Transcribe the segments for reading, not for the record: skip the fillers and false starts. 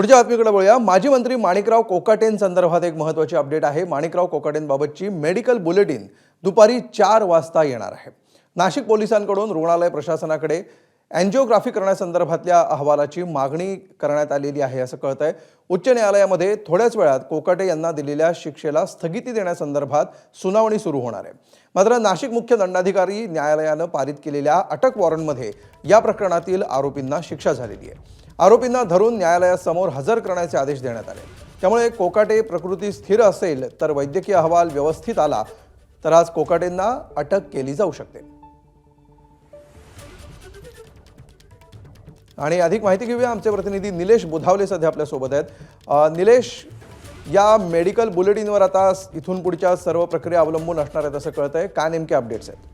पुढच्या बातमीकडे वळूया। माजी मंत्री माणिकराव कोकाटेंसंदर्भात एक महत्त्वाची अपडेट आहे। माणिकराव कोकाटेंबाबतची मेडिकल बुलेटिन दुपारी 4 वाजता येणार आहे। नाशिक पोलिसांकडून रुग्णालय प्रशासनाकडे एंजिओग्राफी करण्यासंदर्भातल्या अहवालाची मागणी करण्यात आलेली आहे असं कळतंय। उच्च न्यायालयामध्ये थोड्याच वेळात कोकाटे यांना दिलेल्या शिक्षेला स्थगिती देण्यासंदर्भात सुनावणी सुरू होणार आहे। मात्र नाशिक मुख्य दंडाधिकारी न्यायालयानं पारित केलेल्या अटक वॉरंटमध्ये या प्रकरणातील आरोपींना शिक्षा झालेली आहे। आरोपींना धरून न्यायालयासमोर हजर करण्याचे आदेश देण्यात आले। त्यामुळे कोकाटे प्रकृती स्थिर असेल तर वैद्यकीय अहवाल व्यवस्थित आला तर आज कोकाटेंना अटक केली जाऊ शकते। आणि अधिक माहिती घेऊया, आमचे प्रतिनिधी निलेश बुधावले सध्या आपल्या सोबत आहेत। निलेश, या मेडिकल बुलेटिनवर आता इथून पुढच्या सर्व प्रक्रिया अवलंबून असणार आहेत असं कळतंय, काय नेमके अपडेट्स आहेत?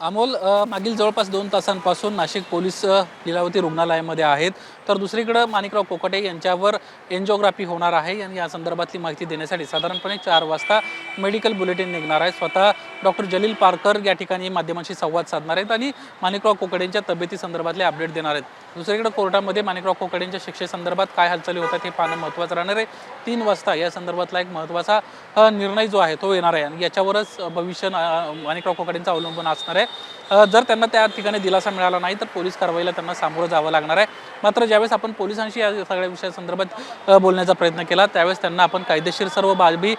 अमोल, मागील जवळपास 2 तासांपासून नाशिक पोलीस लीलावती रुग्णालयामध्ये आहेत। तर दुसरीकडे माणिकराव कोकाटे यांच्यावर एंजिओग्राफी होणार आहे आणि या संदर्भातली माहिती देण्यासाठी साधारणपणे 4 वाजता मेडिकल बुलेटिन निघणार आहे। स्वतः डॉक्टर जलील पारकर या ठिकाणी माध्यमांशी संवाद साधणार आहेत आणि माणिकराव कोकाटेंच्या तब्येतीसंदर्भातले अपडेट देणार आहेत। दुसरीकडे कोर्टामध्ये माणिकराव कोकाटेंच्या शिक्षेसंदर्भात काय हालचाली होतात हे पाहणं महत्त्वाचं राहणार आहे। 3 वाजता या संदर्भातला एक महत्त्वाचा निर्णय जो आहे तो येणार आहे आणि याच्यावरच भविष्य माणिकराव कोकाटेंचं अवलंबून असणार आहे। जर त्यांना त्या ठिकाणी दिलासा मिळाला नाही तर पोलीस कारवाईला त्यांना सामोरं जावं लागणार आहे। मात्र ज्यावेळेस आपण पोलिसांशी या सगळ्या विषयासंदर्भात बोलण्याचा प्रयत्न केला त्यावेळेस त्यांना आपण कायदेशीर सर्व बाबी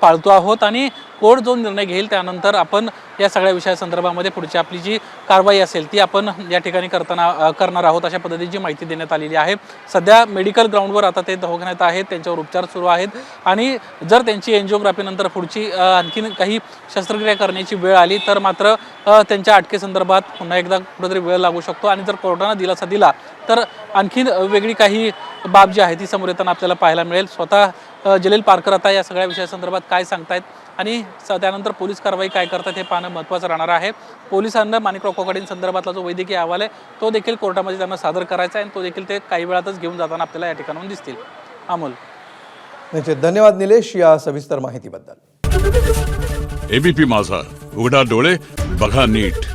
पाळतो आहोत आणि कोर्ट जो निर्णय घेईल त्यानंतर आपण या सगळ्या विषयासंदर्भामध्ये पुढची आपली जी कारवाई असेल ती आपण या ठिकाणी करणार आहोत अशा पद्धतीची माहिती देण्यात आलेली आहे। सध्या मेडिकल ग्राउंडवर आता ते दवाखान्यात आहेत, त्यांच्यावर उपचार सुरू आहेत आणि जर त्यांची एंजिओग्राफी नंतर पुढची आणखीन काही शस्त्रक्रिया करण्याची वेळ आली तर मात्र त्यांच्या अटकेसंदर्भात पुन्हा एकदा कुठेतरी वेळ लागू शकतो आणि जर कोर्टाने दिलासा दिला तर आणखीन वेगळी काही बाब जी आहे ती समोर येताना आपल्याला पाहायला मिळेल। स्वतः जलील पारकर आता या सगळ्या विषयासंदर्भात काय सांगतायत आणि त्यानंतर पोलीस कारवाई काय करतात हे पाहणं महत्त्वाचं राहणार आहे। पोलिसांना माणिकराव कोकाटेंसंदर्भातला जो वैद्यकीय अहवाल आहे तो देखील कोर्टामध्ये त्यांना सादर करायचा आहे आणि तो देखील ते काही वेळातच घेऊन जाताना आपल्याला या ठिकाणाहून दिसतील। अमोल, निश्चित धन्यवाद निलेश या सविस्तर माहितीबद्दल। एबीपी माझा, उघडा डोळे बघा नीट।